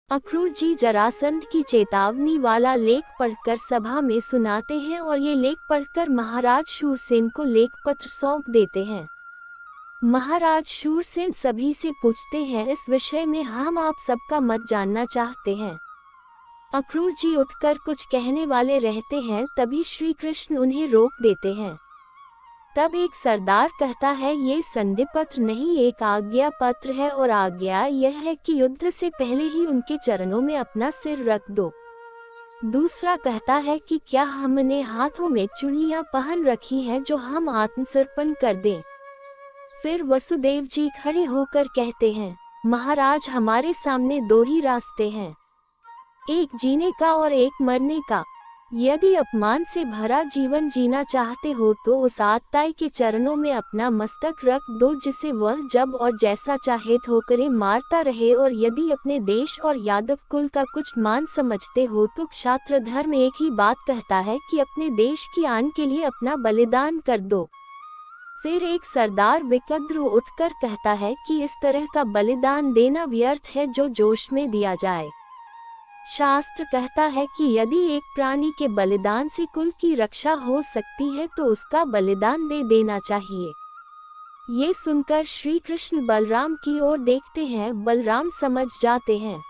अक्रूर जी जरासंध की चेतावनी वाला लेख पढ़कर सभा में सुनाते हैं और ये लेख पढ़कर महाराज शूरसेन को लेख पत्र सौंप देते हैं। महाराज शूरसेन सभी से पूछते हैं, इस विषय में हम आप सबका मत जानना चाहते हैं। अक्रूर जी उठकर कुछ कहने वाले रहते हैं, तभी श्री कृष्ण उन्हें रोक देते हैं। तब एक सरदार कहता है, ये संधि पत्र नहीं, एक आज्ञा पत्र है, और आज्ञा यह है कि युद्ध से पहले ही उनके चरणों में अपना सिर रख दो। दूसरा कहता है कि क्या हमने हाथों में चूड़ियां पहन रखी हैं जो हम आत्मसमर्पण कर दें। फिर वसुदेव जी खड़े होकर कहते हैं, महाराज हमारे सामने दो ही रास्ते हैं, एक जीने का और एक मरने का। यदि अपमान से भरा जीवन जीना चाहते हो तो उस आत्ताई के चरणों में अपना मस्तक रख दो, जिसे वह जब और जैसा चाहे ठोकरें मारता रहे। और यदि अपने देश और यादव कुल का कुछ मान समझते हो तो क्षात्र धर्म एक ही बात कहता है कि अपने देश की आन के लिए अपना बलिदान कर दो। फिर एक सरदार विकद्रु उठकर कहता है कि इस तरह का बलिदान देना व्यर्थ है जो जोश में दिया जाए। शास्त्र कहता है कि यदि एक प्राणी के बलिदान से कुल की रक्षा हो सकती है तो उसका बलिदान दे देना चाहिए। ये सुनकर श्री कृष्ण बलराम की ओर देखते हैं, बलराम समझ जाते हैं।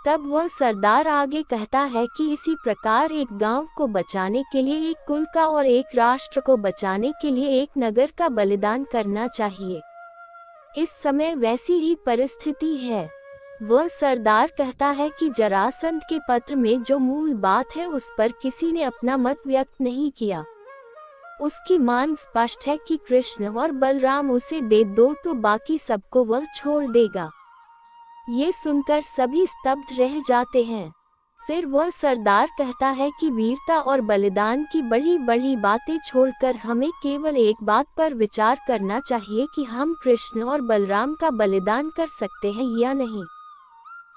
तब वह सरदार आगे कहता है कि इसी प्रकार एक गांव को बचाने के लिए एक कुल का और एक राष्ट्र को बचाने के लिए एक नगर का बलिदान करना चाहिए। इस समय वैसी ही परिस्थिति है। वह सरदार कहता है कि जरासंध के पत्र में जो मूल बात है उस पर किसी ने अपना मत व्यक्त नहीं किया। उसकी मांग स्पष्ट है कि कृष्ण और बलराम उसे दे दो तो बाकी सबको वह छोड़ देगा। ये सुनकर सभी स्तब्ध रह जाते हैं। फिर वह सरदार कहता है कि वीरता और बलिदान की बड़ी बड़ी बातें छोड़कर हमें केवल एक बात पर विचार करना चाहिए कि हम कृष्ण और बलराम का बलिदान कर सकते हैं या नहीं।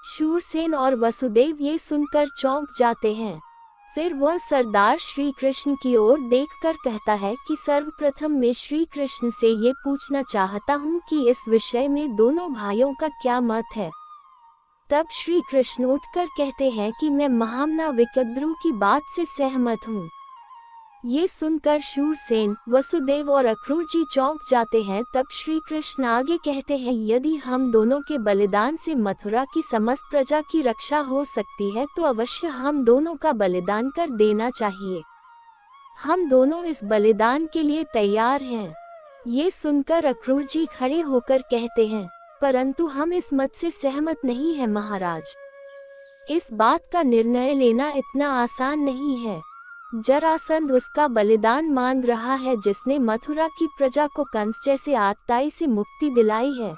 शूरसेन और वसुदेव ये सुनकर चौंक जाते हैं। फिर वह सरदार श्री कृष्ण की ओर देखकर कहता है कि सर्वप्रथम मैं श्री कृष्ण से ये पूछना चाहता हूँ कि इस विषय में दोनों भाइयों का क्या मत है। तब श्री कृष्ण उठकर कहते हैं कि मैं महामना विकद्रु की बात से सहमत हूँ। ये सुनकर शूरसेन, वसुदेव और अक्रूर जी चौंक जाते हैं। तब श्री कृष्ण आगे कहते हैं, यदि हम दोनों के बलिदान से मथुरा की समस्त प्रजा की रक्षा हो सकती है तो अवश्य हम दोनों का बलिदान कर देना चाहिए। हम दोनों इस बलिदान के लिए तैयार हैं। ये सुनकर अक्रूर जी खड़े होकर कहते हैं, परंतु हम इस मत से सहमत नहीं हैं महाराज। इस बात का निर्णय लेना इतना आसान नहीं है। जरासंध उसका बलिदान मांग रहा है जिसने मथुरा की प्रजा को कंस जैसे आत्ताई से मुक्ति दिलाई है।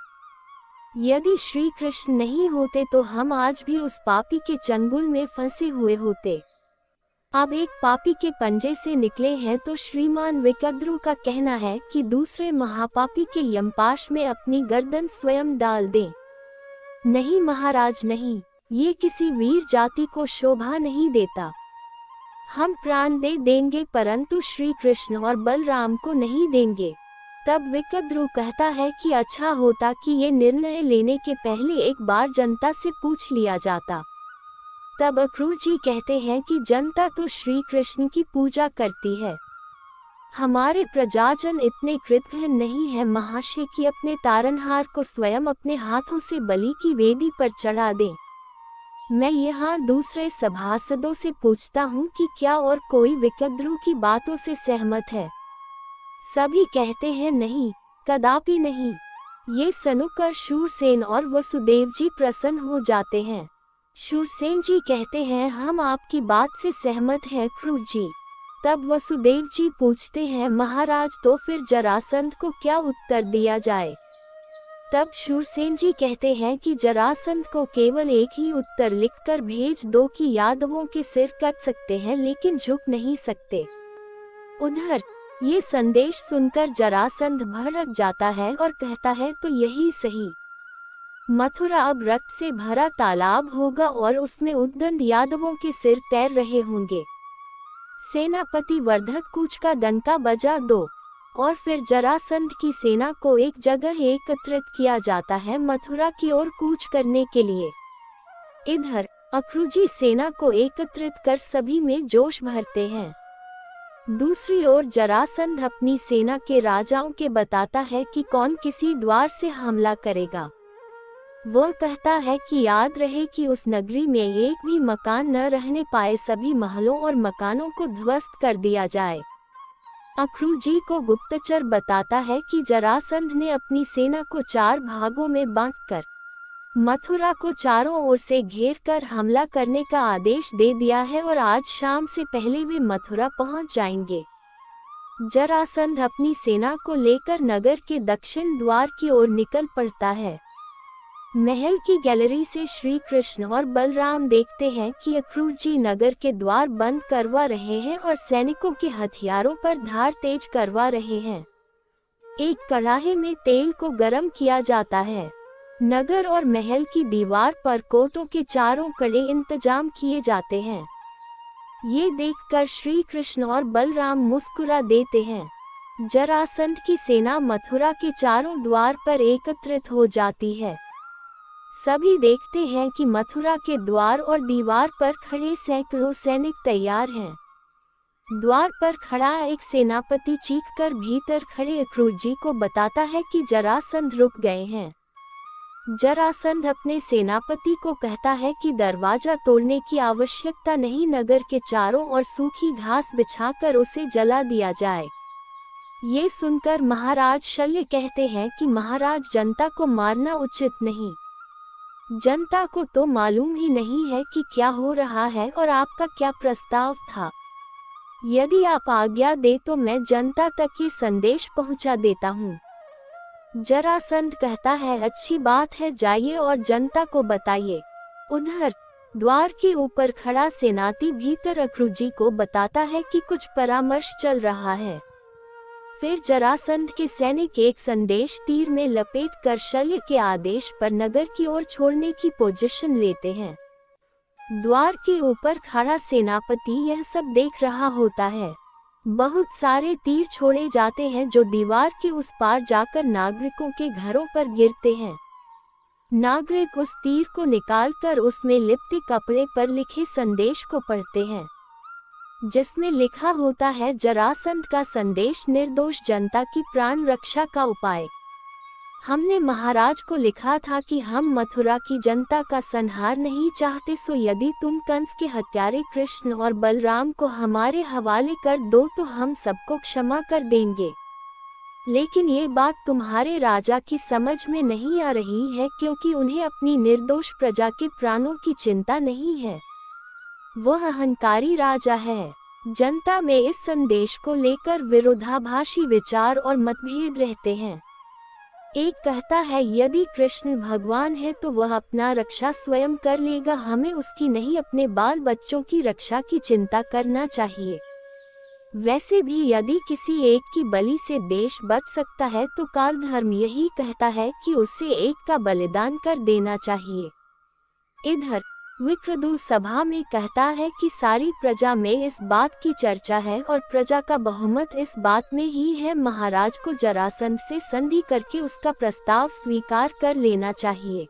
यदि श्री कृष्ण नहीं होते तो हम आज भी उस पापी के चंगुल में फंसे हुए होते। अब एक पापी के पंजे से निकले हैं तो श्रीमान विकद्रु का कहना है कि दूसरे महापापी के यमपाश में अपनी गर्दन स्वयं डाल दें। नहीं महाराज नहीं, ये किसी वीर जाति को शोभा नहीं देता। हम प्राण दे देंगे परंतु श्री कृष्ण और बलराम को नहीं देंगे। तब विकद्रु कहता है कि अच्छा होता कि ये निर्णय लेने के पहले एक बार जनता से पूछ लिया जाता। तब अक्रूर जी कहते हैं कि जनता तो श्री कृष्ण की पूजा करती है। हमारे प्रजाजन इतने कृतघ्न नहीं है महाशय कि अपने तारनहार को स्वयं अपने हाथों से बलि की वेदी पर चढ़ा दें। मैं यहाँ दूसरे सभासदों से पूछता हूँ कि क्या और कोई विकद्रु की बातों से सहमत है। सभी कहते हैं नहीं, कदापि नहीं। ये सुनकर शूरसेन और वसुदेव जी प्रसन्न हो जाते हैं। शूरसेन जी कहते हैं, हम आपकी बात से सहमत हैं अक्रूर जी। तब वसुदेव जी पूछते हैं, महाराज तो फिर जरासंध को क्या उत्तर दिया जाए। तब शूरसेन जी कहते हैं कि जरासंध को केवल एक ही उत्तर लिखकर भेज दो कि यादवों के सिर कट सकते हैं लेकिन झुक नहीं सकते। उधर ये संदेश सुनकर जरासंध भड़क जाता है और कहता है, तो यही सही। मथुरा अब रक्त से भरा तालाब होगा और उसमें उद्दंड यादवों के सिर तैर रहे होंगे। सेनापति वर्धक कूच का डंका बजा दो। और फिर जरासंध की सेना को एक जगह एकत्रित किया जाता है मथुरा की ओर कूच करने के लिए। इधर अक्रूजी सेना को एकत्रित कर सभी में जोश भरते हैं। दूसरी ओर जरासंध अपनी सेना के राजाओं के बताता है कि कौन किसी द्वार से हमला करेगा। वह कहता है कि याद रहे कि उस नगरी में एक भी मकान न रहने पाए, सभी महलों और मकानों को ध्वस्त कर दिया जाए। अक्रूजी को गुप्तचर बताता है कि जरासंध ने अपनी सेना को 4 भागों में बांटकर मथुरा को चारों ओर से घेर कर हमला करने का आदेश दे दिया है और आज शाम से पहले वे मथुरा पहुंच जाएंगे। जरासंध अपनी सेना को लेकर नगर के दक्षिण द्वार की ओर निकल पड़ता है। महल की गैलरी से श्री कृष्ण और बलराम देखते हैं कि अक्रूरजी नगर के द्वार बंद करवा रहे हैं और सैनिकों के हथियारों पर धार तेज करवा रहे हैं। एक कढ़ाई में तेल को गर्म किया जाता है। नगर और महल की दीवार पर कोटों के चारों कड़े इंतजाम किए जाते हैं। ये देखकर श्री कृष्ण और बलराम मुस्कुरा देते हैं। जरासंध की सेना मथुरा के चारों द्वार पर एकत्रित हो जाती है। सभी देखते हैं कि मथुरा के द्वार और दीवार पर खड़े सैकड़ों सैनिक तैयार हैं। द्वार पर खड़ा एक सेनापति चीखकर भीतर खड़े अक्रूरजी को बताता है कि जरासंध रुक गए हैं। जरासंध अपने सेनापति को कहता है कि दरवाजा तोड़ने की आवश्यकता नहीं, नगर के चारों ओर सूखी घास बिछाकर उसे जला दिया जाए। ये सुनकर महाराज शल्य कहते हैं कि महाराज, जनता को मारना उचित नहीं। जनता को तो मालूम ही नहीं है कि क्या हो रहा है और आपका क्या प्रस्ताव था। यदि आप आज्ञा दे तो मैं जनता तक ये संदेश पहुंचा देता हूँ। जरासंध कहता है, अच्छी बात है, जाइए और जनता को बताइए। उधर द्वार के ऊपर खड़ा सेनापति भीतर अक्रूरजी को बताता है कि कुछ परामर्श चल रहा है। फिर जरासंध के सैनिक एक संदेश तीर में लपेट कर शल्य के आदेश पर नगर की ओर छोड़ने की पोजीशन लेते हैं। द्वार के ऊपर खड़ा सेनापति यह सब देख रहा होता है। बहुत सारे तीर छोड़े जाते हैं जो दीवार के उस पार जाकर नागरिकों के घरों पर गिरते हैं। नागरिक उस तीर को निकालकर उसमें लिपटे कपड़े पर लिखे संदेश को पढ़ते हैं, जिसमें लिखा होता है, जरासंध का संदेश, निर्दोष जनता की प्राण रक्षा का उपाय। हमने महाराज को लिखा था कि हम मथुरा की जनता का संहार नहीं चाहते, सो यदि तुम कंस के हत्यारे कृष्ण और बलराम को हमारे हवाले कर दो तो हम सबको क्षमा कर देंगे। लेकिन ये बात तुम्हारे राजा की समझ में नहीं आ रही है, क्योंकि उन्हें अपनी निर्दोष प्रजा के प्राणों की चिंता नहीं है। वह अहंकारी राजा है। जनता में इस संदेश को लेकर विरोधाभासी विचार और मतभेद रहते हैं। एक कहता है, यदि कृष्ण भगवान है तो वह अपना रक्षा स्वयं कर लेगा, हमें उसकी नहीं अपने बाल बच्चों की रक्षा की चिंता करना चाहिए। वैसे भी यदि किसी एक की बलि से देश बच सकता है तो काल धर्म यही कहता है कि उसे एक का बलिदान कर देना चाहिए। इधर विक्रदु सभा में कहता है कि सारी प्रजा में इस बात की चर्चा है और प्रजा का बहुमत इस बात में ही है, महाराज को जरासंध से संधि करके उसका प्रस्ताव स्वीकार कर लेना चाहिए।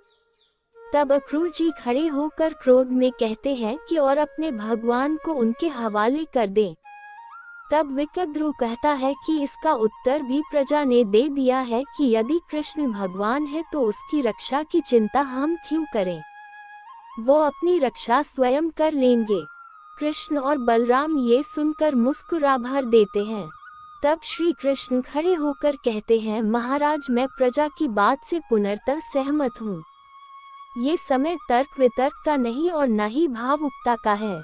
तब अक्रूरजी खड़े होकर क्रोध में कहते हैं कि और अपने भगवान को उनके हवाले कर दें। तब विक्रद्रु कहता है कि इसका उत्तर भी प्रजा ने दे दिया है कि यदि कृष्ण भगवान है तो उसकी रक्षा की चिंता हम क्यों करें, वो अपनी रक्षा स्वयं कर लेंगे। कृष्ण और बलराम ये सुनकर मुस्कुरा भर देते हैं। तब श्री कृष्ण खड़े होकर कहते हैं, महाराज, मैं प्रजा की बात से पुनर्तः सहमत हूँ। ये समय तर्क वितर्क का नहीं और न ही भावुकता का है।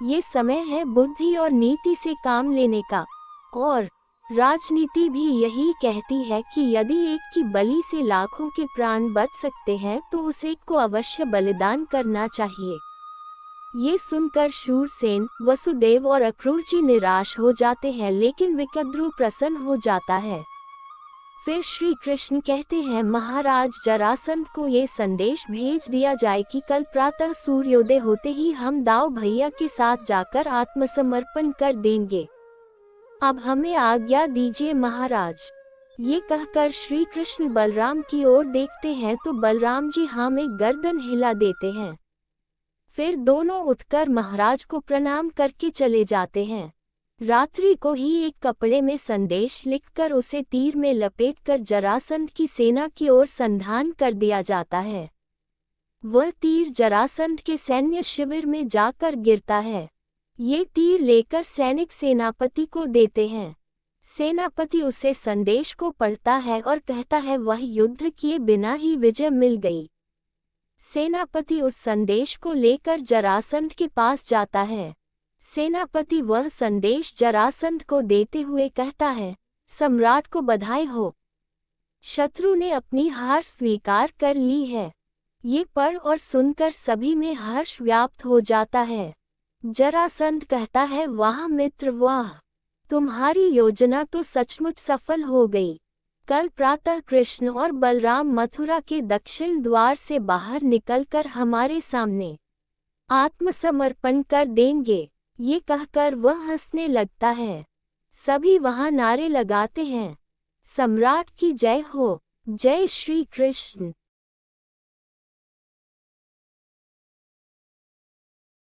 ये समय है बुद्धि और नीति से काम लेने का। और राजनीति भी यही कहती है कि यदि एक की बलि से लाखों के प्राण बच सकते हैं तो उस एक को अवश्य बलिदान करना चाहिए। ये सुनकर शूरसेन, वसुदेव और अक्रूरजी निराश हो जाते हैं, लेकिन विक्रद्रु प्रसन्न हो जाता है। फिर श्री कृष्ण कहते हैं, महाराज, जरासंध को ये संदेश भेज दिया जाए कि कल प्रातः सूर्योदय होते ही हम दाऊ भैया के साथ जाकर आत्मसमर्पण कर देंगे। अब हमें आज्ञा दीजिए महाराज। ये कहकर श्री कृष्ण बलराम की ओर देखते हैं तो बलराम जी हाँ में गर्दन हिला देते हैं। फिर दोनों उठकर महाराज को प्रणाम करके चले जाते हैं। रात्रि को ही एक कपड़े में संदेश लिखकर उसे तीर में लपेटकर जरासंध की सेना की ओर संधान कर दिया जाता है। वह तीर जरासंध के सैन्य शिविर में जाकर गिरता है। ये तीर लेकर सैनिक सेनापति को देते हैं। सेनापति उसे संदेश को पढ़ता है और कहता है वह युद्ध किए बिना ही विजय मिल गई। सेनापति उस संदेश को लेकर जरासंध के पास जाता है। सेनापति वह संदेश जरासंध को देते हुए कहता है, सम्राट को बधाई हो, शत्रु ने अपनी हार स्वीकार कर ली है। ये पढ़ और सुनकर सभी में हर्ष व्याप्त हो जाता है। जरासंध कहता है, वाह मित्र वाह, तुम्हारी योजना तो सचमुच सफल हो गई। कल प्रातः कृष्ण और बलराम मथुरा के दक्षिण द्वार से बाहर निकलकर हमारे सामने आत्मसमर्पण कर देंगे। ये कहकर वह हंसने लगता है। सभी वहां नारे लगाते हैं, सम्राट की जय हो, जय श्री कृष्ण।